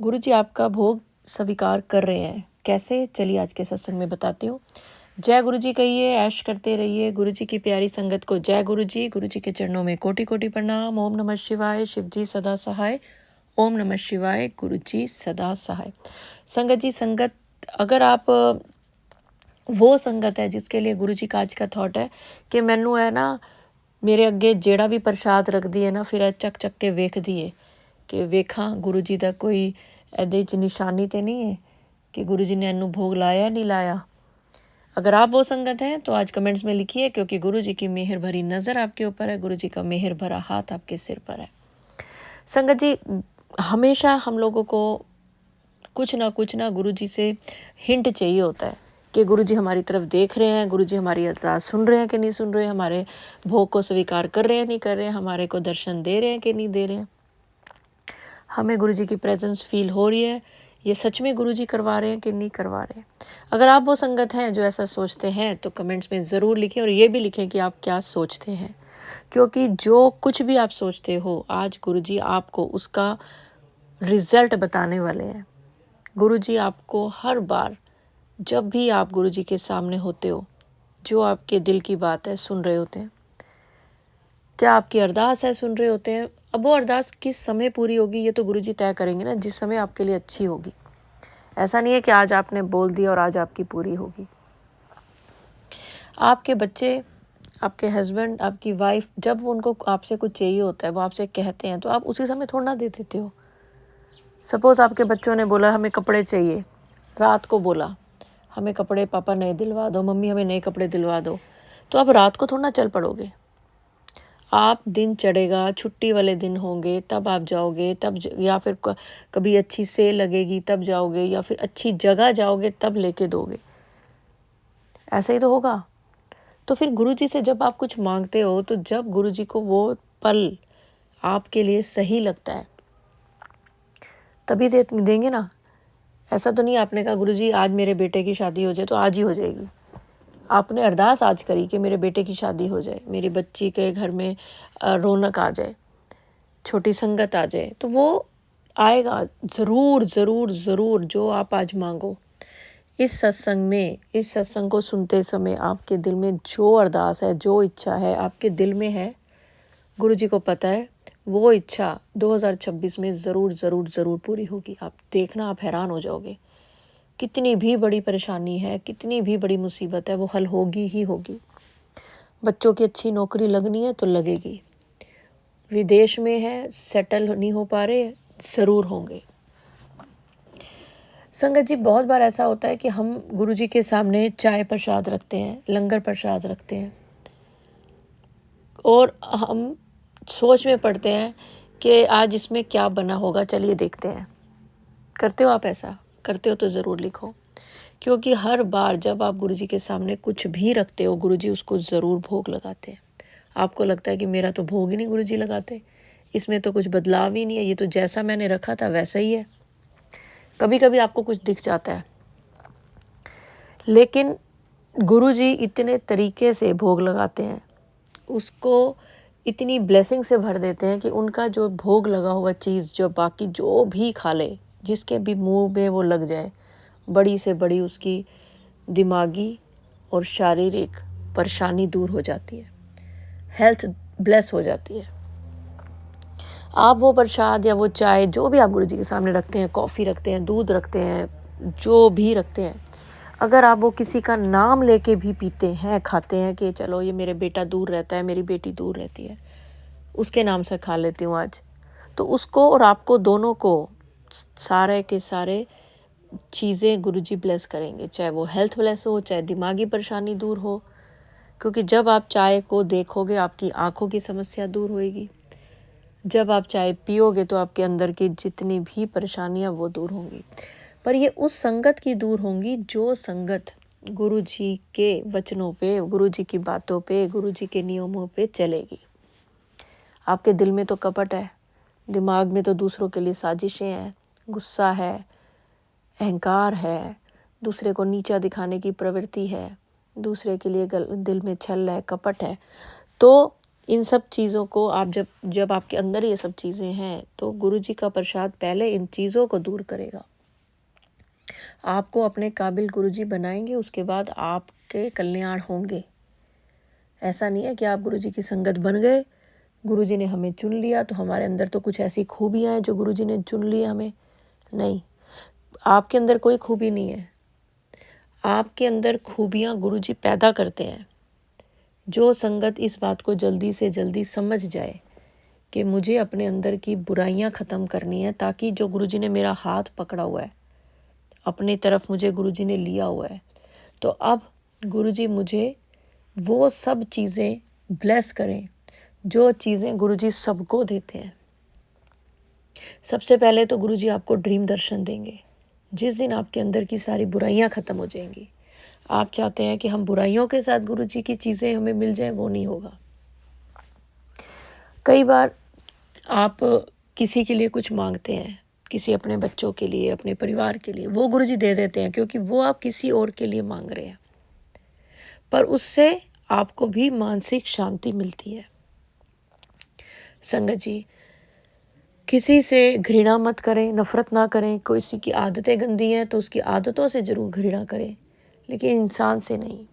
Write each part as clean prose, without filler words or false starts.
गुरु जी आपका भोग स्वीकार कर रहे हैं। कैसे? चलिए आज के सत्संग में बताती हूँ। जय गुरु जी कहिए, ऐश करते रहिए। गुरु जी की प्यारी संगत को जय गुरु जी के चरणों में कोटि कोटि प्रणाम। ओम नमः शिवाय, शिव जी सदा सहाय। ओम नमः शिवाय, गुरु जी सदा सहाय। संगत जी, संगत अगर आप वो संगत है जिसके लिए गुरु जी का आज का थॉट है कि मैनू है ना मेरे अगे जेड़ा भी प्रसाद रख दिए ना, फिर चक चक के वेख दिए कि वेखा गुरु जी का कोई ਇਹਦੇ ਚ निशानी तो नहीं है कि गुरु जी ने इनू भोग लाया नहीं लाया। अगर आप वो संगत हैं तो आज कमेंट्स में लिखिए, क्योंकि गुरु जी की मेहर भरी नज़र आपके ऊपर है, गुरु जी का मेहर भरा हाथ आपके सिर पर है। संगत जी, हमेशा हम लोगों को कुछ ना गुरु जी से हिंट चाहिए होता है कि गुरु जी हमारी तरफ देख रहे हैं, गुरु जी हमारी अरदास सुन रहे हैं कि नहीं सुन रहे हैं, हमारे भोग को स्वीकार कर रहे हैं नहीं कर रहे हैं, हमारे को दर्शन दे रहे हैं कि नहीं दे रहे हैं, हमें गुरु जी की प्रेजेंस फील हो रही है, ये सच में गुरु जी करवा रहे हैं कि नहीं करवा रहे हैं। अगर आप वो संगत हैं जो ऐसा सोचते हैं तो कमेंट्स में ज़रूर लिखें, और ये भी लिखें कि आप क्या सोचते हैं, क्योंकि जो कुछ भी आप सोचते हो आज गुरु जी आपको उसका रिजल्ट बताने वाले हैं। गुरु जी आपको हर बार जब भी आप गुरु जी के सामने होते हो, जो आपके दिल की बात है सुन रहे होते हैं। क्या आपकी अरदास है सुन रहे होते हैं। अब वो अरदास किस समय पूरी होगी ये तो गुरु जी तय करेंगे ना, जिस समय आपके लिए अच्छी होगी। ऐसा नहीं है कि आज आपने बोल दिया और आज आपकी पूरी होगी। आपके बच्चे, आपके हस्बैंड, आपकी वाइफ, जब उनको आपसे कुछ चाहिए होता है वो आपसे कहते हैं तो आप उसी समय थोड़ा ना दे देते हो। सपोज़ आपके बच्चों ने बोला हमें कपड़े चाहिए, रात को बोला हमें कपड़े पापा नए दिलवा दो, मम्मी हमें नए कपड़े दिलवा दो, तो आप रात को थोड़ा ना चल पड़ोगे। आप दिन चढ़ेगा, छुट्टी वाले दिन होंगे तब आप जाओगे, तब या फिर कभी अच्छी सेल लगेगी तब जाओगे, या फिर अच्छी जगह जाओगे तब लेके दोगे। ऐसा ही तो होगा। तो फिर गुरु जी से जब आप कुछ मांगते हो तो जब गुरु जी को वो पल आपके लिए सही लगता है तभी देंगे ना। ऐसा तो नहीं आपने कहा गुरु जी आज मेरे बेटे की शादी हो जाए तो आज ही हो जाएगी। आपने अरदास आज करी कि मेरे बेटे की शादी हो जाए, मेरी बच्ची के घर में रौनक आ जाए, छोटी संगत आ जाए, तो वो आएगा ज़रूर ज़रूर ज़रूर। जो आप आज मांगो इस सत्संग में, इस सत्संग को सुनते समय आपके दिल में जो अरदास है, जो इच्छा है आपके दिल में है, गुरु जी को पता है वो इच्छा 2026 में ज़रूर ज़रूर ज़रूर पूरी होगी। आप देखना, आप हैरान हो जाओगे। कितनी भी बड़ी परेशानी है, कितनी भी बड़ी मुसीबत है, वो हल होगी ही होगी। बच्चों की अच्छी नौकरी लगनी है तो लगेगी, विदेश में है सेटल नहीं हो पा रहे, ज़रूर होंगे। संगत जी, बहुत बार ऐसा होता है कि हम गुरु जी के सामने चाय प्रसाद रखते हैं, लंगर प्रसाद रखते हैं, और हम सोच में पड़ते हैं कि आज इसमें क्या बना होगा, चलिए देखते हैं। करते हो आप ऐसा? करते हो तो ज़रूर लिखो, क्योंकि हर बार जब आप गुरु जी के सामने कुछ भी रखते हो गुरु जी उसको ज़रूर भोग लगाते हैं। आपको लगता है कि मेरा तो भोग ही नहीं गुरु जी लगाते, इसमें तो कुछ बदलाव ही नहीं है, ये तो जैसा मैंने रखा था वैसा ही है। कभी कभी आपको कुछ दिख जाता है, लेकिन गुरु जी इतने तरीके से भोग लगाते हैं, उसको इतनी ब्लेसिंग से भर देते हैं कि उनका जो भोग लगा हुआ चीज़ जो बाकी जो भी खा ले, जिसके भी मुंह में वो लग जाए, बड़ी से बड़ी उसकी दिमागी और शारीरिक परेशानी दूर हो जाती है, हेल्थ ब्लेस हो जाती है। आप वो प्रसाद या वो चाय जो भी आप गुरु जी के सामने रखते हैं, कॉफ़ी रखते हैं, दूध रखते हैं, जो भी रखते हैं, अगर आप वो किसी का नाम लेके भी पीते हैं, खाते हैं कि चलो ये मेरे बेटा दूर रहता है, मेरी बेटी दूर रहती है, उसके नाम से खा लेती हूँ आज, तो उसको और आपको दोनों को सारे के सारे चीज़ें गुरुजी ब्लेस करेंगे, चाहे वो हेल्थ ब्लेस हो, चाहे दिमागी परेशानी दूर हो। क्योंकि जब आप चाय को देखोगे आपकी आंखों की समस्या दूर होएगी, जब आप चाय पियोगे तो आपके अंदर की जितनी भी परेशानियां वो दूर होंगी। पर ये उस संगत की दूर होंगी जो संगत गुरु जी के वचनों पे, गुरु जी की बातों पे, गुरु जी के नियमों पे चलेगी। आपके दिल में तो कपट है, दिमाग में तो दूसरों के लिए साजिशें हैं, गुस्सा है, अहंकार है, दूसरे को नीचा दिखाने की प्रवृत्ति है, दूसरे के लिए दिल में छल है, कपट है, तो इन सब चीज़ों को आप जब जब आपके अंदर ये सब चीज़ें हैं तो गुरु जी का प्रसाद पहले इन चीज़ों को दूर करेगा, आपको अपने काबिल गुरु जी बनाएंगे, उसके बाद आपके कल्याण होंगे। ऐसा नहीं है कि आप गुरु जी की संगत बन गए, गुरु जी ने हमें चुन लिया तो हमारे अंदर तो कुछ ऐसी खूबियाँ हैं जो गुरु जी ने चुन लिया हमें। नहीं, आपके अंदर कोई खूबी नहीं है, आपके अंदर खूबियाँ गुरु जी पैदा करते हैं। जो संगत इस बात को जल्दी से जल्दी समझ जाए कि मुझे अपने अंदर की बुराइयां ख़त्म करनी है, ताकि जो गुरुजी ने मेरा हाथ पकड़ा हुआ है, अपनी तरफ मुझे गुरुजी ने लिया हुआ है, तो अब गुरुजी मुझे वो सब चीज़ें ब्लेस करें जो चीज़ें गुरुजी सबको देते हैं। सबसे पहले तो गुरुजी आपको ड्रीम दर्शन देंगे। जिस दिन आपके अंदर की सारी बुराइयां ख़त्म हो जाएंगी, आप चाहते हैं कि हम बुराइयों के साथ गुरुजी की चीज़ें हमें मिल जाएं, वो नहीं होगा। कई बार आप किसी के लिए कुछ मांगते हैं, किसी अपने बच्चों के लिए, अपने परिवार के लिए, वो गुरुजी दे देते हैं क्योंकि वो आप किसी और के लिए मांग रहे हैं, पर उससे आपको भी मानसिक शांति मिलती है। संगत जी, किसी से घृणा मत करें, नफरत ना करें। कोई किसी की आदतें गंदी हैं तो उसकी आदतों से ज़रूर घृणा करें, लेकिन इंसान से नहीं।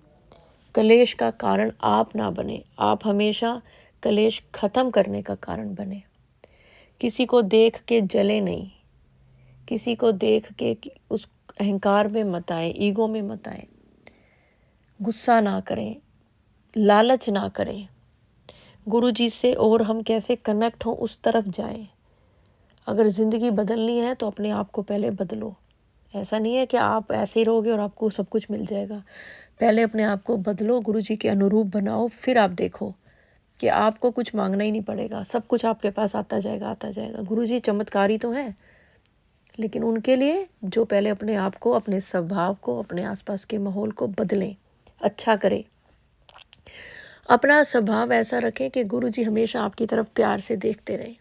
कलेश का कारण आप ना बने, आप हमेशा कलेश ख़त्म करने का कारण बने। किसी को देख के जले नहीं, किसी को देख के उस अहंकार में मत आए, ईगो में मत आए, गुस्सा ना करें, लालच ना करें। गुरु जी से और हम कैसे कनेक्ट हों उस तरफ जाएं। अगर ज़िंदगी बदलनी है तो अपने आप को पहले बदलो। ऐसा नहीं है कि आप ऐसे ही रहोगे और आपको सब कुछ मिल जाएगा। पहले अपने आप को बदलो, गुरु जी के अनुरूप बनाओ, फिर आप देखो कि आपको कुछ मांगना ही नहीं पड़ेगा, सब कुछ आपके पास आता जाएगा, आता जाएगा। गुरु जी चमत्कारी तो हैं, लेकिन उनके लिए जो पहले अपने आप को, अपने स्वभाव को, अपने आसपास के माहौल को बदलें, अच्छा करें, अपना स्वभाव ऐसा रखें कि गुरुजी हमेशा आपकी तरफ प्यार से देखते रहें।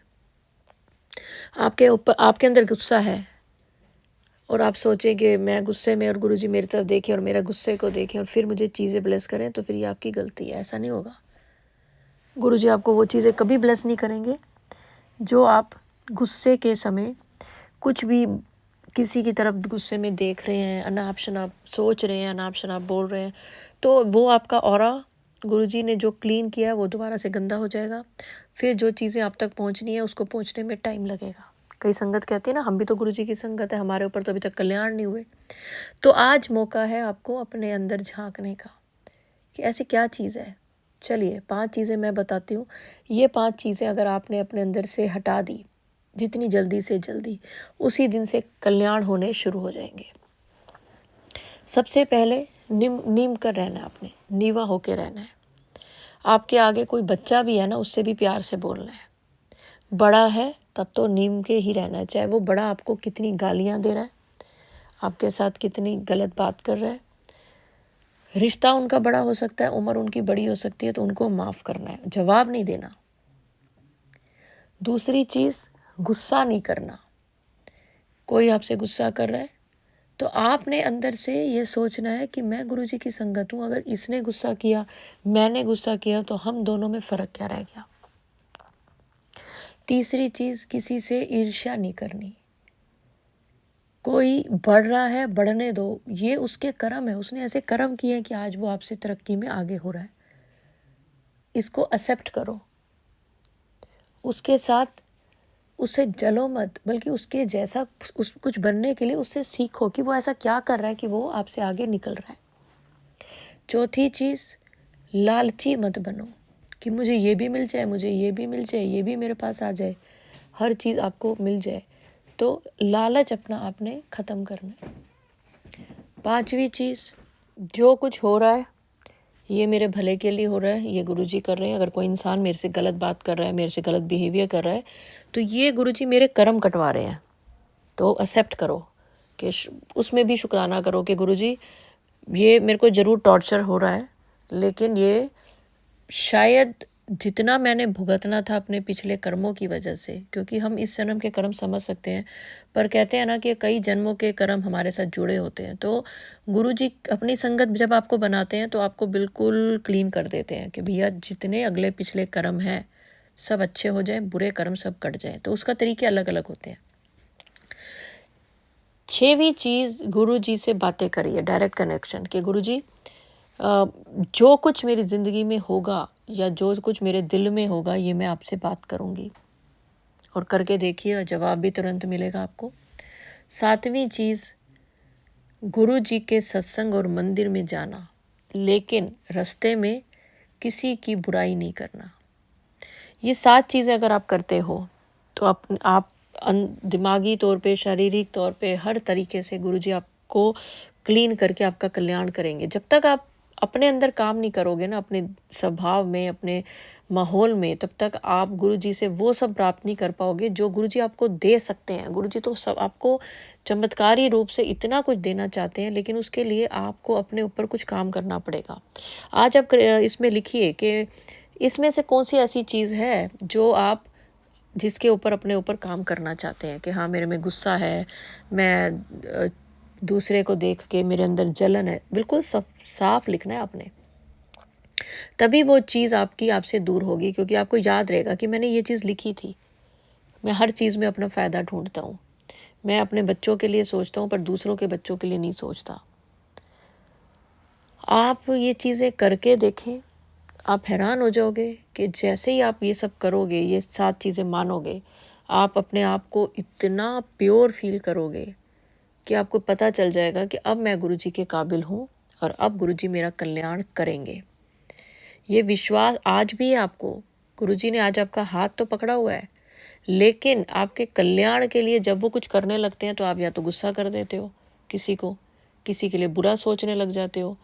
आपके ऊपर, आपके अंदर गुस्सा है और आप सोचेंगे मैं गुस्से में और गुरुजी मेरी तरफ देखें और मेरा गुस्से को देखें और फिर मुझे चीज़ें ब्लेस करें, तो फिर ये आपकी गलती है। ऐसा नहीं होगा। गुरुजी आपको वो चीज़ें कभी ब्लेस नहीं करेंगे जो आप गुस्से के समय कुछ भी किसी की तरफ गुस्से में देख रहे हैं, अनाप शनाप सोच रहे हैं, अनाप शनाप बोल रहे हैं, तो वो आपका ऑरा गुरुजी ने जो क्लीन किया है वो दोबारा से गंदा हो जाएगा। फिर जो चीज़ें आप तक पहुंचनी है उसको पहुंचने में टाइम लगेगा। कई संगत कहती है ना, हम भी तो गुरुजी की संगत है, हमारे ऊपर तो अभी तक कल्याण नहीं हुए। तो आज मौका है आपको अपने अंदर झांकने का कि ऐसी क्या चीज़ है। चलिए 5 चीज़ें मैं बताती हूँ। ये 5 चीज़ें अगर आपने अपने अंदर से हटा दी, जितनी जल्दी से जल्दी, उसी दिन से कल्याण होने शुरू हो जाएंगे। सबसे पहले नीम कर रहना है, आपने नीवा होके रहना है। आपके आगे कोई बच्चा भी है ना, उससे भी प्यार से बोलना है। बड़ा है तब तो नीम के ही रहना है, चाहे वो बड़ा आपको कितनी गालियां दे रहा है, आपके साथ कितनी गलत बात कर रहा है। रिश्ता उनका बड़ा हो सकता है, उम्र उनकी बड़ी हो सकती है, तो उनको माफ़ करना है, जवाब नहीं देना। दूसरी चीज़, गुस्सा नहीं करना। कोई आपसे गुस्सा कर रहा है तो आपने अंदर से ये सोचना है कि मैं गुरुजी की संगत हूँ, अगर इसने गुस्सा किया, मैंने गुस्सा किया, तो हम दोनों में फ़र्क क्या रह गया। तीसरी चीज़, किसी से ईर्ष्या नहीं करनी। कोई बढ़ रहा है, बढ़ने दो, ये उसके कर्म है, उसने ऐसे कर्म किए हैं कि आज वो आपसे तरक्की में आगे हो रहा है, इसको एक्सेप्ट करो। उसके साथ उससे जलो मत, बल्कि उसके जैसा उस कुछ बनने के लिए उससे सीखो कि वो ऐसा क्या कर रहा है कि वो आपसे आगे निकल रहा है। चौथी चीज़, लालची मत बनो कि मुझे ये भी मिल जाए, मुझे ये भी मिल जाए, ये भी मेरे पास आ जाए, हर चीज़ आपको मिल जाए। तो लालच अपना आपने ख़त्म करना है। पांचवी चीज़, जो कुछ हो रहा है ये मेरे भले के लिए हो रहा है, ये गुरुजी कर रहे हैं। अगर कोई इंसान मेरे से गलत बात कर रहा है, मेरे से गलत बिहेवियर कर रहा है, तो ये गुरुजी मेरे कर्म कटवा रहे हैं। तो एक्सेप्ट करो कि उसमें भी शुक्राना करो कि गुरुजी ये मेरे को ज़रूर टॉर्चर हो रहा है, लेकिन ये शायद जितना मैंने भुगतना था अपने पिछले कर्मों की वजह से, क्योंकि हम इस जन्म के कर्म समझ सकते हैं, पर कहते हैं ना कि कई जन्मों के कर्म हमारे साथ जुड़े होते हैं। तो गुरुजी अपनी संगत जब आपको बनाते हैं तो आपको बिल्कुल क्लीन कर देते हैं कि भैया जितने अगले पिछले कर्म हैं सब अच्छे हो जाएं, बुरे कर्म सब कट जाएं। तो उसका तरीके अलग अलग होते हैं। 6वीं चीज़, गुरुजी से बातें करिए, डायरेक्ट कनेक्शन। कि गुरुजी जो कुछ मेरी ज़िंदगी में होगा या जो कुछ मेरे दिल में होगा ये मैं आपसे बात करूँगी, और करके देखिए, जवाब भी तुरंत मिलेगा आपको। 7वीं चीज़, गुरुजी के सत्संग और मंदिर में जाना, लेकिन रास्ते में किसी की बुराई नहीं करना। ये 7 चीज़ें अगर आप करते हो तो आप दिमागी तौर पे, शारीरिक तौर पे, हर तरीके से गुरुजी आपको क्लीन करके आपका कल्याण करेंगे। जब तक आप अपने अंदर काम नहीं करोगे ना, अपने स्वभाव में, अपने माहौल में, तब तक आप गुरुजी से वो सब प्राप्त नहीं कर पाओगे जो गुरुजी आपको दे सकते हैं। गुरुजी तो सब आपको चमत्कारी रूप से इतना कुछ देना चाहते हैं, लेकिन उसके लिए आपको अपने ऊपर कुछ काम करना पड़ेगा। आज आप इसमें लिखिए कि इसमें से कौन सी ऐसी चीज़ है जो आप, जिसके ऊपर अपने ऊपर काम करना चाहते हैं। कि हाँ, मेरे में गुस्सा है, मैं दूसरे को देख के मेरे अंदर जलन है। बिल्कुल साफ लिखना है आपने, तभी वो चीज़ आपकी आपसे दूर होगी, क्योंकि आपको याद रहेगा कि मैंने ये चीज़ लिखी थी। मैं हर चीज़ में अपना फ़ायदा ढूंढता हूँ, मैं अपने बच्चों के लिए सोचता हूँ पर दूसरों के बच्चों के लिए नहीं सोचता। आप ये चीज़ें करके देखें, आप हैरान हो जाओगे कि जैसे ही आप ये सब करोगे, ये 7 चीज़ें मानोगे, आप अपने आप को इतना प्योर फील करोगे कि आपको पता चल जाएगा कि अब मैं गुरुजी के काबिल हूँ और अब गुरुजी मेरा कल्याण करेंगे। ये विश्वास आज भी है आपको। गुरुजी ने आज आपका हाथ तो पकड़ा हुआ है, लेकिन आपके कल्याण के लिए जब वो कुछ करने लगते हैं तो आप या तो गुस्सा कर देते हो किसी को, किसी के लिए बुरा सोचने लग जाते हो,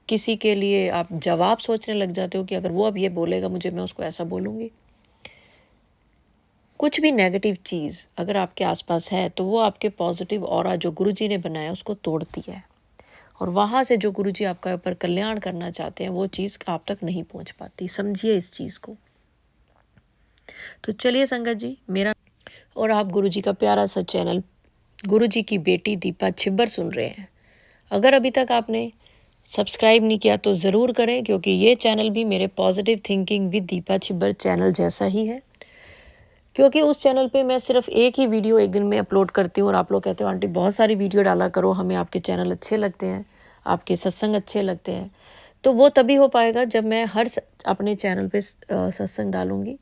किसी के लिए आप जवाब सोचने लग जाते हो कि अगर वो अब ये बोलेगा मुझे, मैं उसको ऐसा बोलूँगी। कुछ भी नेगेटिव चीज़ अगर आपके आसपास है तो वो आपके पॉजिटिव ऑरा जो गुरुजी ने बनाया उसको तोड़ती है, और वहाँ से जो गुरुजी आपका ऊपर कल्याण करना चाहते हैं वो चीज़ आप तक नहीं पहुँच पाती। समझिए इस चीज़ को। तो चलिए संगत जी, मेरा और आप गुरुजी का प्यारा सा चैनल गुरुजी की बेटी दीपा छिब्बर सुन रहे हैं। अगर अभी तक आपने सब्सक्राइब नहीं किया तो ज़रूर करें, क्योंकि ये चैनल भी मेरे positive thinking with Deepa Chhibber channel जैसा ही है। क्योंकि उस चैनल पे मैं सिर्फ एक ही वीडियो एक दिन में अपलोड करती हूँ, और आप लोग कहते हो आंटी बहुत सारी वीडियो डाला करो, हमें आपके चैनल अच्छे लगते हैं, आपके सत्संग अच्छे लगते हैं। तो वो तभी हो पाएगा जब मैं अपने चैनल पे सत्संग डालूँगी,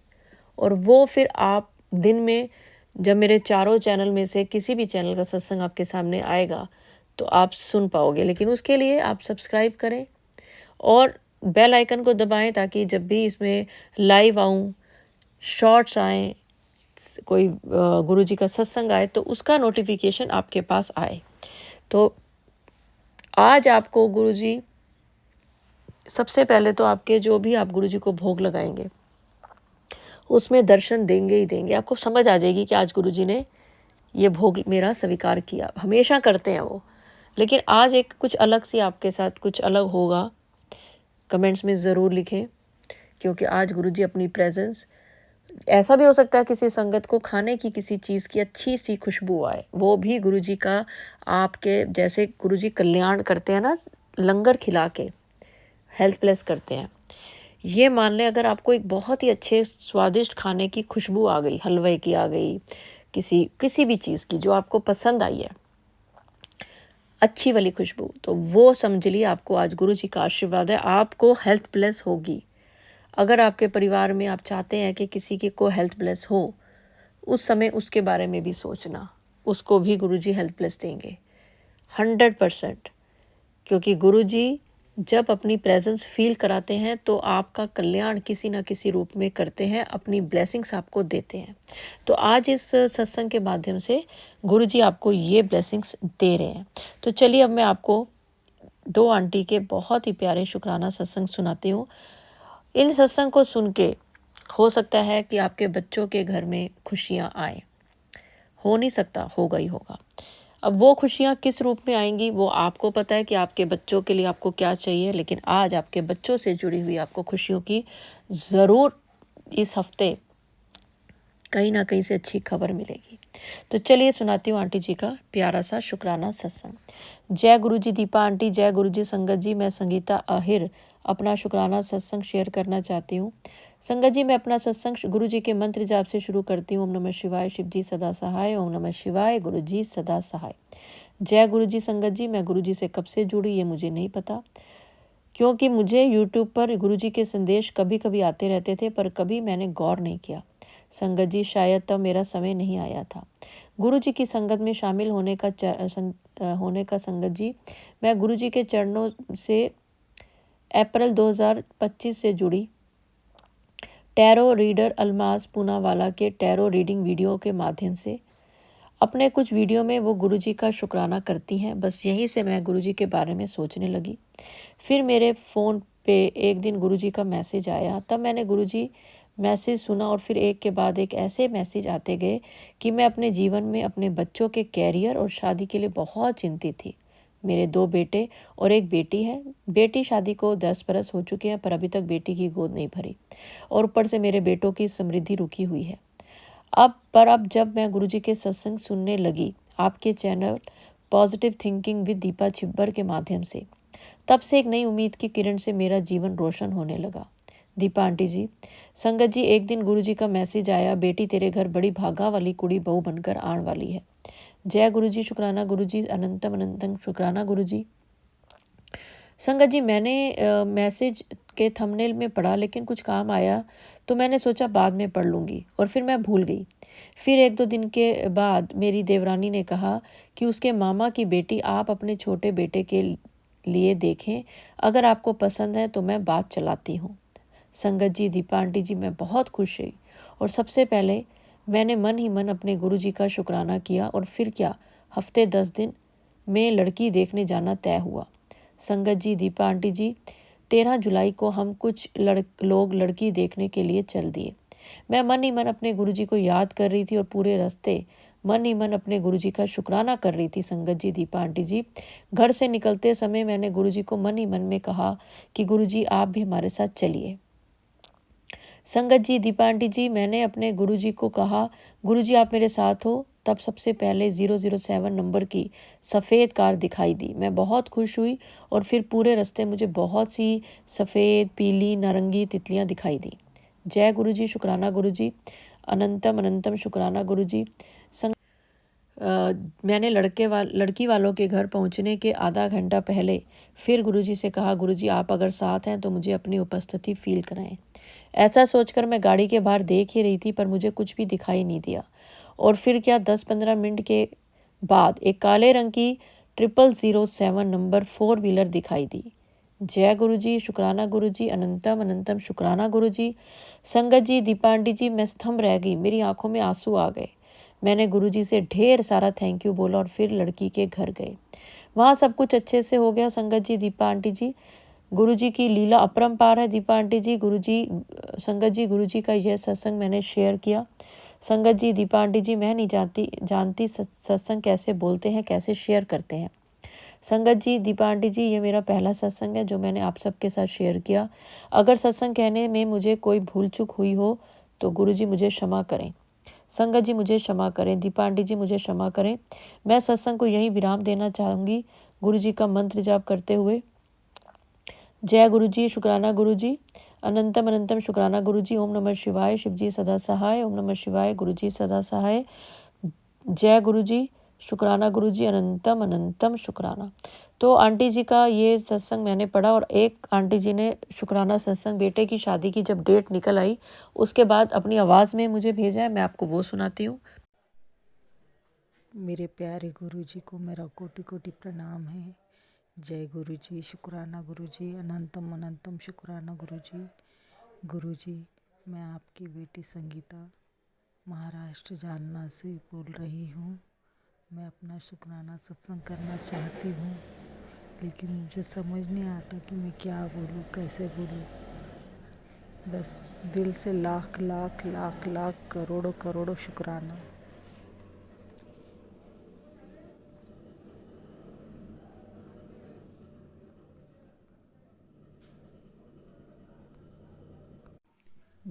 और वो फिर आप दिन में जब मेरे चारों चैनल में से किसी भी चैनल का सत्संग आपके सामने आएगा तो आप सुन पाओगे। लेकिन उसके लिए आप सब्सक्राइब करें और बेल आइकन को दबाएं, ताकि जब भी इसमें लाइव आऊँ, शॉर्ट्स आएँ, कोई गुरुजी का सत्संग आए तो उसका नोटिफिकेशन आपके पास आए। तो आज आपको गुरुजी सबसे पहले तो आपके जो भी आप गुरुजी को भोग लगाएंगे उसमें दर्शन देंगे ही देंगे। आपको समझ आ जाएगी कि आज गुरुजी ने ये भोग मेरा स्वीकार किया। हमेशा करते हैं वो, लेकिन आज एक कुछ अलग सी आपके साथ कुछ अलग होगा। कमेंट्स में ज़रूर लिखें, क्योंकि आज गुरुजी अपनी प्रेजेंस, ऐसा भी हो सकता है किसी संगत को खाने की किसी चीज़ की अच्छी सी खुशबू आए, वो भी गुरुजी का आपके, जैसे गुरुजी कल्याण करते हैं ना, लंगर खिला के हेल्थ प्लस करते हैं। ये मान लें अगर आपको एक बहुत ही अच्छे स्वादिष्ट खाने की खुशबू आ गई, हलवे की आ गई, किसी भी चीज़ की जो आपको पसंद आई है, अच्छी वाली खुशबू, तो वो समझ लिए आपको आज गुरुजी का आशीर्वाद है, आपको हेल्थ प्लस होगी। अगर आपके परिवार में आप चाहते हैं कि किसी की को हेल्थ प्लस हो, उस समय उसके बारे में भी सोचना, उसको भी गुरुजी हेल्थ प्लस देंगे 100%। क्योंकि गुरुजी जब अपनी प्रेजेंस फील कराते हैं तो आपका कल्याण किसी न किसी रूप में करते हैं, अपनी ब्लेसिंग्स आपको देते हैं। तो आज इस सत्संग के माध्यम से गुरुजी आपको ये ब्लेसिंग्स दे रहे हैं। तो चलिए अब मैं आपको 2 आंटी के बहुत ही प्यारे शुक्राना सत्संग सुनाती हूँ। इन सत्संग को सुन के हो सकता है कि आपके बच्चों के घर में खुशियाँ आए, हो नहीं सकता, होगा ही होगा। अब वो खुशियाँ किस रूप में आएंगी वो आपको पता है कि आपके बच्चों के लिए आपको क्या चाहिए, लेकिन आज आपके बच्चों से जुड़ी हुई आपको खुशियों की ज़रूर इस हफ्ते कहीं ना कहीं से अच्छी खबर मिलेगी। तो चलिए सुनाती हूँ आंटी जी का प्यारा सा शुक्राना सत्संग। जय गुरु जी दीपा आंटी, जय गुरु जी संगत जी। मैं संगीता आहिर अपना शुक्राना सत्संग शेयर करना चाहती हूँ। संगत जी, मैं अपना सत्संग गुरु जी के मंत्र जाप से शुरू करती हूँ। ओम नमः शिवाय, शिव जी सदा सहाय। ओम नमः शिवाय, गुरु जी सदा सहाय। जय गुरु जी संगत जी। मैं गुरु जी से कब से जुड़ी ये मुझे नहीं पता, क्योंकि मुझे यूट्यूब पर गुरु जी के संदेश कभी कभी आते रहते थे, पर कभी मैंने गौर नहीं किया। संगत जी, शायद तब मेरा समय नहीं आया था गुरु जी की संगत में शामिल होने का। संगत जी, मैं गुरु जी के चरणों से अप्रैल 2025 से जुड़ी। टैरो रीडर अलमास पूनावाला के टैरो रीडिंग वीडियो के माध्यम से अपने कुछ वीडियो में वो गुरु जी का शुक्राना करती हैं। बस यहीं से मैं गुरु जी के बारे में सोचने लगी। फिर मेरे फ़ोन पे एक दिन गुरु जी का मैसेज आया। तब मैंने गुरु जी मैसेज सुना और फिर एक के बाद एक ऐसे मैसेज आते गए कि मैं अपने जीवन में अपने बच्चों के कैरियर और शादी के लिए बहुत चिंतित थी। मेरे 2 बेटे और एक बेटी है। बेटी शादी को 10 बरस हो चुके हैं, पर अभी तक बेटी की गोद नहीं भरी और ऊपर से मेरे बेटों की समृद्धि रुकी हुई है। अब जब मैं गुरुजी के सत्संग सुनने लगी आपके channel positive thinking with Deepa Chhibber के माध्यम से, तब से एक नई उम्मीद की किरण से मेरा जीवन रोशन होने लगा। दीपा आंटी जी, संगत जी, एक दिन गुरुजी का मैसेज आया, बेटी तेरे घर बड़ी भागा वाली कुड़ी बहू बनकर आने वाली है। जय गुरुजी, शुक्राना गुरुजी, अनंतम अनंतम शुक्राना गुरुजी। संगत जी, मैंने मैसेज के थंबनेल में पढ़ा, लेकिन कुछ काम आया तो मैंने सोचा बाद में पढ़ लूँगी और फिर मैं भूल गई। फिर 1-2 दिन के बाद मेरी देवरानी ने कहा कि उसके मामा की बेटी आप अपने छोटे बेटे के लिए देखें, अगर आपको पसंद है तो मैं बात चलाती हूँ। संगत जी, दीपा आंटी जी, मैं बहुत खुश हुई और सबसे पहले मैंने मन ही मन अपने गुरु जी का शुक्राना किया और फिर क्या, हफ्ते 10 दिन में लड़की देखने जाना तय हुआ। संगत जी, दीपा आंटी जी, 13 जुलाई को हम कुछ लोग लड़की देखने के लिए चल दिए। मैं मन ही मन अपने गुरुजी को याद कर रही थी और पूरे रास्ते मन ही मन अपने गुरुजी का शुक्राना कर रही थी। संगत जी, दीपा आंटी जी, घर से निकलते समय मैंने गुरुजी को मन ही मन में कहा कि गुरुजी आप भी हमारे साथ चलिए। संगत जी, दीपा आंटी जी, मैंने अपने गुरुजी को कहा, गुरुजी आप मेरे साथ हो। तब सबसे पहले 007 नंबर की सफ़ेद कार दिखाई दी। मैं बहुत खुश हुई और फिर पूरे रास्ते मुझे बहुत सी सफ़ेद, पीली, नारंगी तितलियां दिखाई दी। जय गुरुजी, शुक्राना गुरुजी, अनंतम अनंतम शुक्राना गुरुजी। मैंने लड़की वालों के घर पहुंचने के आधा घंटा पहले फिर गुरुजी से कहा, गुरुजी आप अगर साथ हैं तो मुझे अपनी उपस्थिति फील कराएं। ऐसा सोचकर मैं गाड़ी के बाहर देख ही रही थी, पर मुझे कुछ भी दिखाई नहीं दिया। और फिर क्या, 10-15 मिनट के बाद एक काले रंग की 0007 नंबर 4 व्हीलर दिखाई दी। जय गुरुजी, शुक्राना गुरुजी, अनंतम अनंतम शुक्राना गुरुजी। संगत जी, दीपा आंटी जी, मैं स्तंभ रह गई, मेरी आंखों में आंसू आ गए। मैंने गुरुजी से ढेर सारा थैंक यू बोला और फिर लड़की के घर गए। वहाँ सब कुछ अच्छे से हो गया। संगत जी, दीपा आंटी जी, गुरुजी की लीला अपरंपार है। दीपा आंटी जी, संगत जी, गुरुजी का यह सत्संग मैंने शेयर किया। संगत जी, दीपा आंटी जी, मैं नहीं जानती सत्संग कैसे बोलते हैं, कैसे शेयर करते हैं। संगत जी, दीपा आंटी जी, ये मेरा पहला सत्संग है जो मैंने आप सबके साथ शेयर किया। अगर सत्संग कहने में मुझे कोई भूल चूक हुई हो तो गुरुजी मुझे क्षमा करें। संगत जी, मुझे क्षमा करें। दीपा आंटी जी, मुझे क्षमा करें। मैं सत्संग को यहीं विराम देना चाहूँगी गुरुजी का मंत्र जाप करते हुए। जय गुरुजी, शुक्राना गुरुजी, अनंतम अनंतम शुक्राना गुरुजी। ओम नमः शिवाय, शिवजी सदा सहाय। ओम नमः शिवाय, गुरुजी सदा सहाय। जय गुरुजी, शुक्राना गुरुजी, अनंतम अनंतम शुक्राना। तो आंटी जी का ये सत्संग मैंने पढ़ा और एक आंटी जी ने शुक्राना सत्संग बेटे की शादी की जब डेट निकल आई उसके बाद अपनी आवाज़ में मुझे भेजा है, मैं आपको वो सुनाती हूँ। मेरे प्यारे गुरुजी को मेरा कोटि कोटि प्रणाम है। जय गुरुजी, शुक्राना गुरुजी, अनंतम अनंतम शुक्राना गुरुजी। गुरुजी, मैं आपकी बेटी संगीता महाराष्ट्र जालना से बोल रही हूँ। मैं अपना शुक्राना सत्संग करना चाहती हूँ, लेकिन मुझे समझ नहीं आता कि मैं क्या बोलूँ, कैसे बोलूँ। बस दिल से लाख लाख लाख लाख करोड़ों करोड़ों शुक्राना।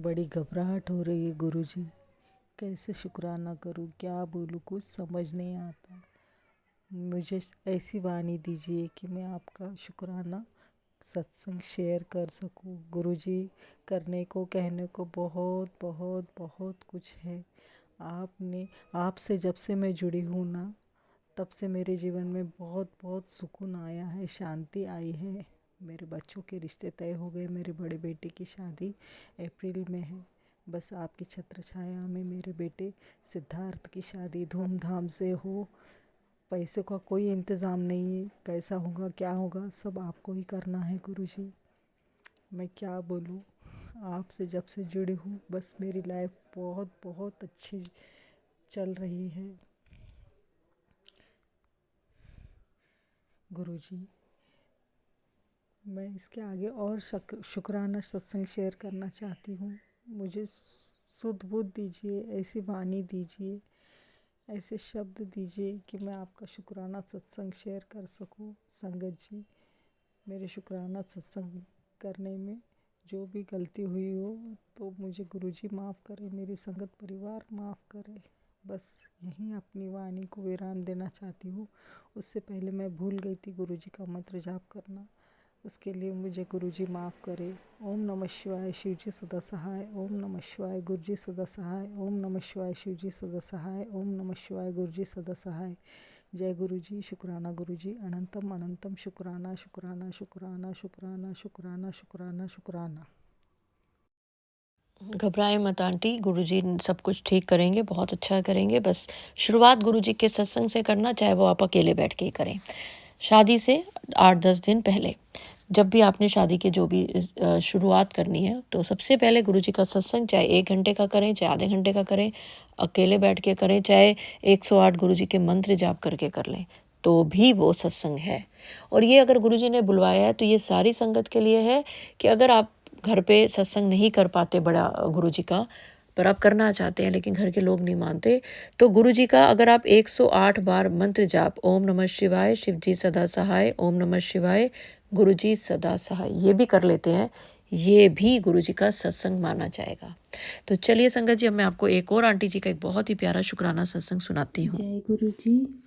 बड़ी घबराहट हो रही है गुरुजी। कैसे शुक्राना करूं, क्या बोलूं, कुछ समझ नहीं आता। मुझे ऐसी वाणी दीजिए कि मैं आपका शुक्राना सत्संग शेयर कर सकूं। गुरुजी, करने को कहने को बहुत बहुत बहुत कुछ है। आपसे जब से मैं जुड़ी हूँ ना, तब से मेरे जीवन में बहुत बहुत सुकून आया है, शांति आई है। मेरे बच्चों के रिश्ते तय हो गए। मेरे बड़े बेटे की शादी अप्रैल में है। बस आपकी छत्र छाया में मेरे बेटे सिद्धार्थ की शादी धूमधाम से हो। पैसे का कोई इंतज़ाम नहीं है, कैसा होगा क्या होगा सब आपको ही करना है गुरुजी। मैं क्या बोलूँ, आपसे जब से जुड़ी हूँ बस मेरी लाइफ बहुत बहुत अच्छी चल रही है गुरुजी। मैं इसके आगे और शुक्राना सत्संग शेयर करना चाहती हूँ। मुझे शुद्ध बुद्ध दीजिए, ऐसी वाणी दीजिए, ऐसे शब्द दीजिए कि मैं आपका शुक्राना सत्संग शेयर कर सकूँ। संगत जी, मेरे शुक्राना सत्संग करने में जो भी गलती हुई हो तो मुझे गुरुजी माफ़ करे, मेरी संगत परिवार माफ़ करे। बस यहीं अपनी वाणी को विराम देना चाहती हूँ। उससे पहले मैं भूल गई थी गुरुजी का मंत्र जाप करना, उसके लिए मुझे गुरुजी माफ़ करे। ओम नमः शिवाय, शिवजी सदा सहाय। ओम नमः शिवाय, गुरुजी सदा सहाय। ओम नमः शिवाय, शिवजी सदा सहाय। ओम नमः शिवाय, गुरुजी सदा सहाय। जय गुरुजी, शुक्राना गुरुजी, अनंतम अनंतम शुक्राना शुक्राना शुक्राना शुक्राना शुक्राना शुक्राना शुक्राना। घबराए मत आंटी, गुरुजी सब कुछ ठीक करेंगे, बहुत अच्छा करेंगे। बस शुरुआत गुरुजी के सत्संग से करना, चाहे वो आप अकेले बैठ के ही करें। शादी से 8-10 दिन पहले जब भी आपने शादी के जो भी शुरुआत करनी है, तो सबसे पहले गुरुजी का सत्संग चाहे 1 घंटे का करें, चाहे आधे घंटे का करें, अकेले बैठ के करें, चाहे 108 गुरुजी के मंत्र जाप करके कर लें, तो भी वो सत्संग है। और ये अगर गुरुजी ने बुलवाया है तो ये सारी संगत के लिए है कि अगर आप घर पे सत्संग नहीं कर पाते बड़ा गुरुजी का, पर आप करना चाहते हैं लेकिन घर के लोग नहीं मानते, तो गुरुजी का अगर आप 108 बार मंत्र जाप ओम नमः शिवाय, शिवजी सदा सहाय, ओम नमः शिवाय, गुरुजी सदा सहाय, ये भी कर लेते हैं, ये भी गुरुजी का सत्संग माना जाएगा। तो चलिए संगत जी, अब मैं आपको एक और आंटी जी का एक बहुत ही प्यारा शुक्राना सत्संग सुनाती हूँ। जय गुरु जी,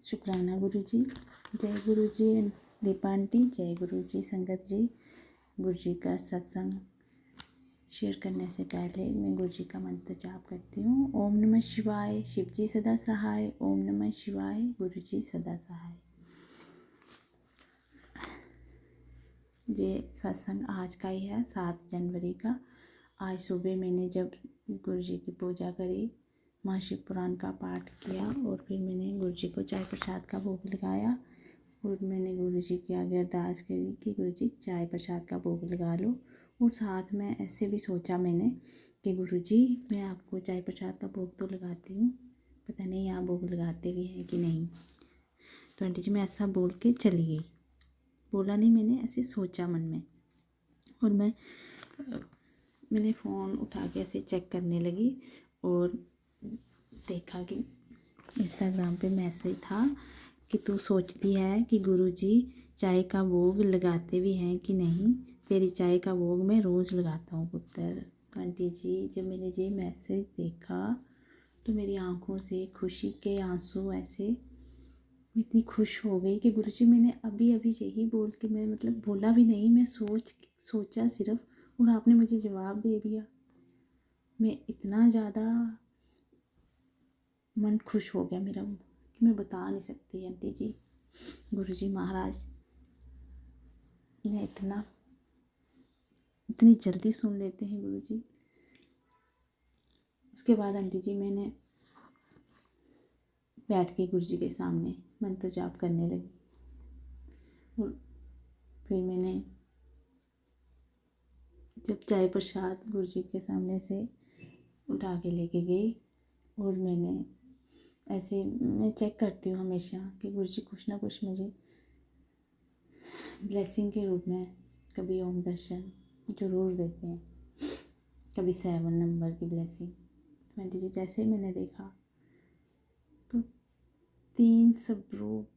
शुक्राना गुरु जी। जय गुरु जी दीपा आंटी, जय गुरु जी संगत जी। गुरु जी का सत्संग शेयर करने से पहले मैं गुरु जी का मंत्र जाप करती हूँ। ओम नमः शिवाय, शिव जी सदा सहाय। ओम नमः शिवाय, गुरु जी सदा सहाय। ये सत्संग आज का ही है, 7 जनवरी का। आज सुबह मैंने जब गुरु जी की पूजा करी, महाशिव पुराण का पाठ किया और फिर मैंने गुरु जी को चाय प्रसाद का भोग लगाया और मैंने गुरु जी की आगे अरदास करी कि गुरु जी चाय प्रसाद का भोग लगा लो। और साथ में ऐसे भी सोचा मैंने कि गुरु जी मैं आपको चाय प्रसाद का भोग तो लगाती हूँ, पता नहीं आप भोग लगाते भी हैं कि नहीं। तो आंटी जी मैं ऐसा बोल के चली गई, बोला नहीं, मैंने ऐसे सोचा मन में। और मैंने फ़ोन उठा के ऐसे चेक करने लगी और देखा कि इंस्टाग्राम पे मैसेज था कि तू सोचती है कि गुरुजी चाय का भोग लगाते भी हैं कि नहीं, तेरी चाय का भोग मैं रोज़ लगाता हूँ पुत्र। आंटी जी जब मैंने ये मैसेज देखा तो मेरी आंखों से खुशी के आंसू ऐसे, मैं इतनी खुश हो गई कि गुरुजी मैंने अभी अभी यही बोल के, मैं मतलब बोला भी नहीं, मैं सोचा सिर्फ और आपने मुझे जवाब दे दिया। मैं इतना ज़्यादा मन खुश हो गया मेरा कि मैं बता नहीं सकती आंटी जी। गुरुजी महाराज ने इतनी जल्दी सुन लेते हैं गुरुजी। उसके बाद आंटी जी मैंने बैठ के गुरुजी के सामने मंत्र जाप करने लगी और फिर मैंने जब चाय प्रसाद गुरुजी के सामने से उठा के लेके गई और मैंने ऐसे, मैं चेक करती हूँ हमेशा कि गुरुजी कुछ ना कुछ मुझे ब्लेसिंग के रूप में कभी ओम दर्शन ज़रूर देते हैं, कभी 7 नंबर की ब्लेसिंग। तो आंटी जी जैसे मैंने देखा तो 3 स्वरूप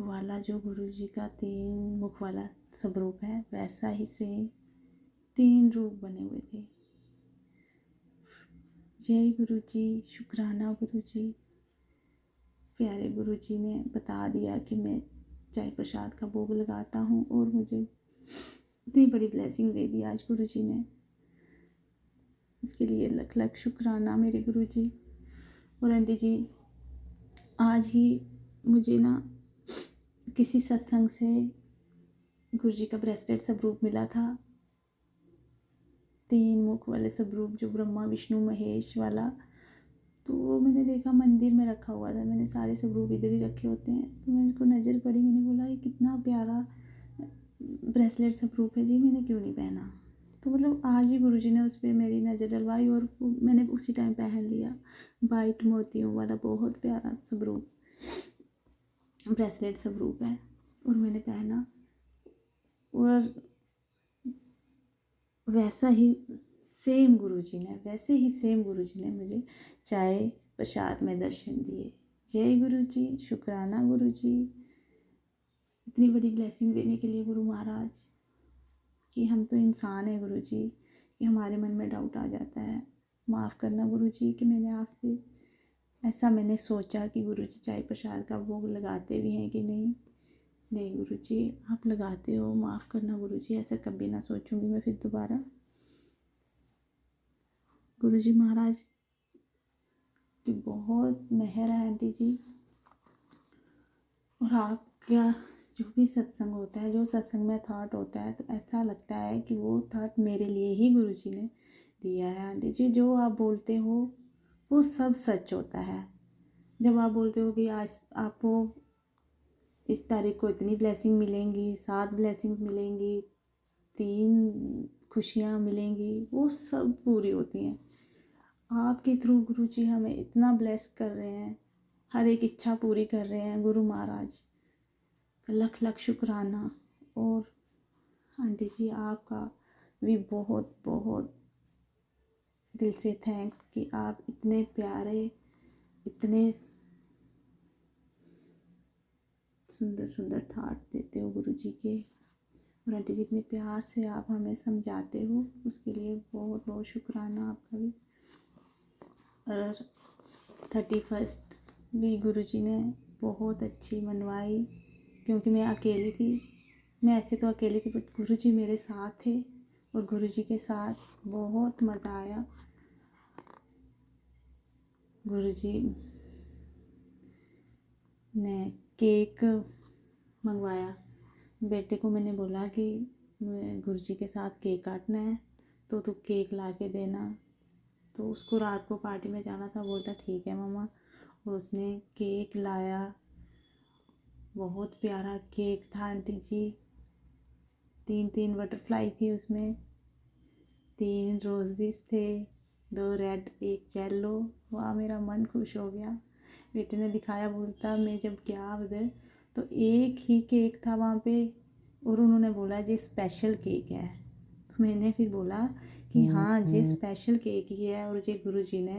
वाला जो गुरुजी का 3 मुख वाला स्वरूप है वैसा ही सेम 3 रूप बने हुए थे। जय गुरु जी, शुक्राना गुरु जी। प्यारे गुरु जी ने बता दिया कि मैं चाय प्रसाद का भोग लगाता हूँ और मुझे इतनी बड़ी ब्लेसिंग दे दी आज गुरु जी ने। इसके लिए लख लख शुक्राना मेरे गुरु जी। और आंटी जी, आज ही मुझे ना किसी सत्संग से गुरु जी का ब्रेसलेट स्वरूप मिला था, 3 मुख वाले स्वरूप, जो ब्रह्मा विष्णु महेश वाला। तो वो मैंने देखा मंदिर में रखा हुआ था, मैंने सारे स्वरूप इधर ही रखे होते हैं, तो मेरे को नज़र पड़ी, मैंने बोला ये कितना प्यारा ब्रेसलेट स्वरूप है जी, मैंने क्यों नहीं पहना। तो मतलब आज ही गुरु जी ने उस पर मेरी नज़र डलवाई और मैंने उसी टाइम पहन लिया। वाइट मोतियों वाला बहुत प्यारा स्वरूप ब्रेसलेट स्वरूप है और मैंने पहना। और वैसे ही सेम गुरु जी ने मुझे चाय प्रसाद में दर्शन दिए। जय गुरु जी, शुक्राना गुरु जी, इतनी बड़ी ब्लेसिंग देने के लिए गुरु महाराज। कि हम तो इंसान हैं गुरु जी, कि हमारे मन में डाउट आ जाता है। माफ़ करना गुरु जी कि मैंने आपसे ऐसा मैंने सोचा कि गुरु जी चाय प्रसाद का भोग लगाते भी हैं कि नहीं गुरु जी, आप लगाते हो, माफ़ करना गुरु जी, ऐसा कभी ना सोचूंगी मैं फिर दोबारा। गुरु जी महाराज की बहुत मेहर है आंटी जी। और आपका जो भी सत्संग होता है, जो सत्संग में थॉट होता है, तो ऐसा लगता है कि वो थॉट मेरे लिए ही गुरु जी ने दिया है आंटी जी। जो आप बोलते हो वो सब सच होता है। जब आप बोलते हो कि आज आपको इस तारीख को इतनी ब्लेसिंग मिलेंगी, 7 ब्लेसिंग्स मिलेंगी, 3 खुशियाँ मिलेंगी, वो सब पूरी होती हैं। आपके थ्रू गुरु जी हमें इतना ब्लेस कर रहे हैं, हर एक इच्छा पूरी कर रहे हैं गुरु महाराज, लख लख शुक्राना। और आंटी जी आपका भी बहुत बहुत दिल से थैंक्स कि आप इतने प्यारे, इतने सुंदर सुंदर थाट देते हो गुरु जी के। और आंटी जी इतने प्यार से आप हमें समझाते हो, उसके लिए बहुत बहुत शुक्राना आपका भी। और 31 भी गुरु जी ने बहुत अच्छी मनवाई, क्योंकि मैं अकेली थी। मैं ऐसे तो अकेली थी, बट गुरु जी मेरे साथ थे और गुरु जी के साथ बहुत मज़ा आया। गुरु जी ने केक मंगवाया, बेटे को मैंने बोला कि गुरु जी के साथ केक काटना है तो तू केक ला के देना। तो उसको रात को पार्टी में जाना था, बोलता ठीक है मम्मा। और उसने केक लाया, बहुत प्यारा केक था आंटी जी। 3 बटरफ्लाई थी उसमें, 3 रोजेस थे, 2 रेड 1 येलो। वाह, मेरा मन खुश हो गया। बेटे ने दिखाया, बोलता मैं जब गया उधर तो एक ही केक था वहाँ पे और उन्होंने बोला ये स्पेशल केक है। तो मैंने फिर बोला कि हाँ ये स्पेशल केक ही है और ये गुरु जी ने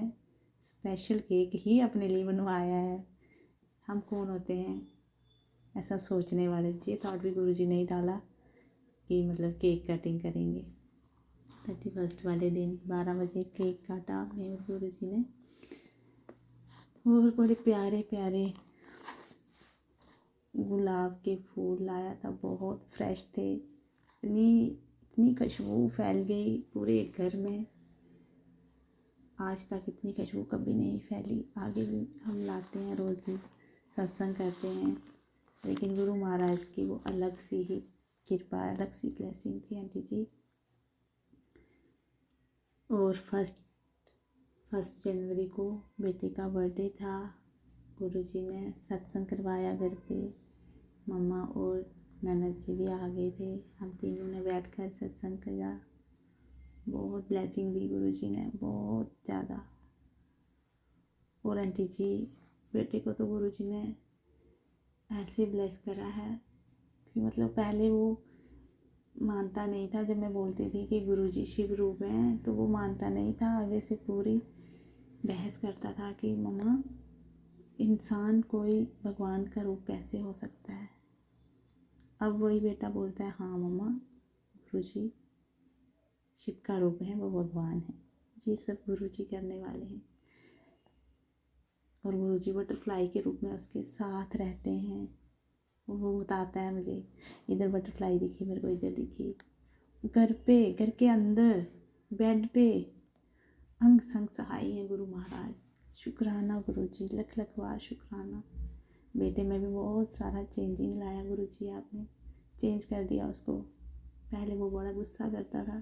स्पेशल केक ही अपने लिए बनवाया है। हम कौन होते हैं ऐसा सोचने वाले। ये थॉट भी गुरु जी ने ही डाला कि मतलब केक कटिंग करेंगे। 31 वाले दिन 12 बजे केक काटा मेरे गुरु जी ने। और बड़े प्यारे प्यारे गुलाब के फूल लाया था, बहुत फ्रेश थे। इतनी खुशबू फैल गई पूरे घर में, आज तक इतनी खुशबू कभी नहीं फैली। आगे भी हम लाते हैं, रोज़ ही सत्संग करते हैं, लेकिन गुरु महाराज की वो अलग सी ही कृपा, अलग सी ब्लेसिंग थी आंटी जी। और फर्स्ट जनवरी को बेटे का बर्थडे था। गुरु जी ने सत्संग करवाया घर पे, मम्मा और ननद जी भी आ गए थे, हम तीनों ने बैठकर सत्संग किया। बहुत ब्लेसिंग दी गुरु जी ने, बहुत ज़्यादा। और आंटी जी बेटे को तो गुरु जी ने ऐसे ब्लेस करा है कि मतलब पहले वो मानता नहीं था। जब मैं बोलती थी कि गुरु जी शिव रूप हैं तो वो मानता नहीं था, आगे से पूरी बहस करता था कि मम्मा इंसान कोई भगवान का रूप कैसे हो सकता है। अब वही बेटा बोलता है हाँ मम्मा गुरु जी शिव का रूप है, वो भगवान है। ये सब गुरुजी करने वाले हैं। और गुरुजी बटरफ्लाई के रूप में उसके साथ रहते हैं। वो बताता है मुझे, इधर बटरफ्लाई दिखी मेरे को, इधर दिखी, घर पे, घर के अंदर, बेड पे अंग संग सहाय है गुरु महाराज। शुक्राना गुरुजी, लख लख बार शुक्राना। बेटे में भी बहुत सारा चेंजिंग लाया गुरुजी, आपने चेंज कर दिया उसको। पहले वो बड़ा गुस्सा करता था,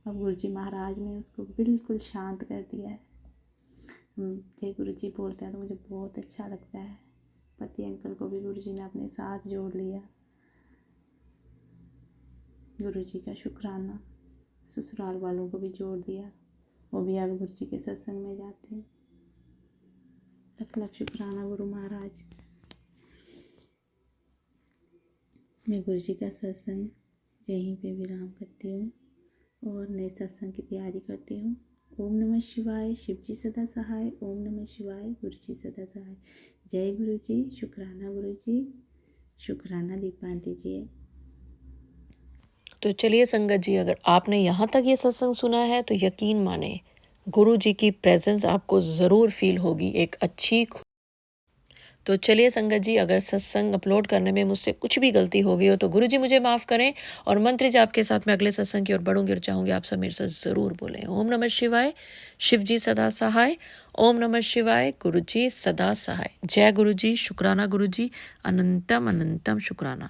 अब गुरुजी महाराज ने उसको बिल्कुल शांत कर दिया है। जय गुरुजी बोलते हैं तो मुझे बहुत अच्छा लगता है। पति अंकल को भी गुरुजी ने अपने साथ जोड़ लिया। गुरुजी का शुक्राना। ससुराल वालों को भी जोड़ दिया, वो भी अब गुरुजी के सत्संग में जाते हैं। लख लख शुक्राना गुरु महाराज। मैं गुरुजी का सत्संग यहीं पे विराम करती हूँ और नए सत्संग की तैयारी करती हूँ। ओम नमः शिवाय, शिव जी सदा सहाय। ओम नमः शिवाय, गुरु जी सदा सहाय। जय गुरु जी, शुक्राना गुरु जी, शुक्राना दीपा आंटी जी। तो चलिए संगत जी, अगर आपने यहाँ तक ये सत्संग सुना है तो यकीन माने गुरु जी की प्रेजेंस आपको ज़रूर फील होगी, एक अच्छी। तो चलिए संगत जी, अगर सत्संग अपलोड करने में मुझसे कुछ भी गलती हो गई हो तो गुरु जी मुझे माफ़ करें। और मंत्र जाप के साथ मैं अगले सत्संग की ओर बढ़ूंगी और चाहूँगी आप सब मेरे साथ ज़रूर बोलें। ओम नमः शिवाय, शिव जी सदा सहाय। ओम नमः शिवाय, गुरु जी सदा सहाय। जय गुरु जी, शुक्राना गुरु जी, अनंतम अनंतम शुक्राना।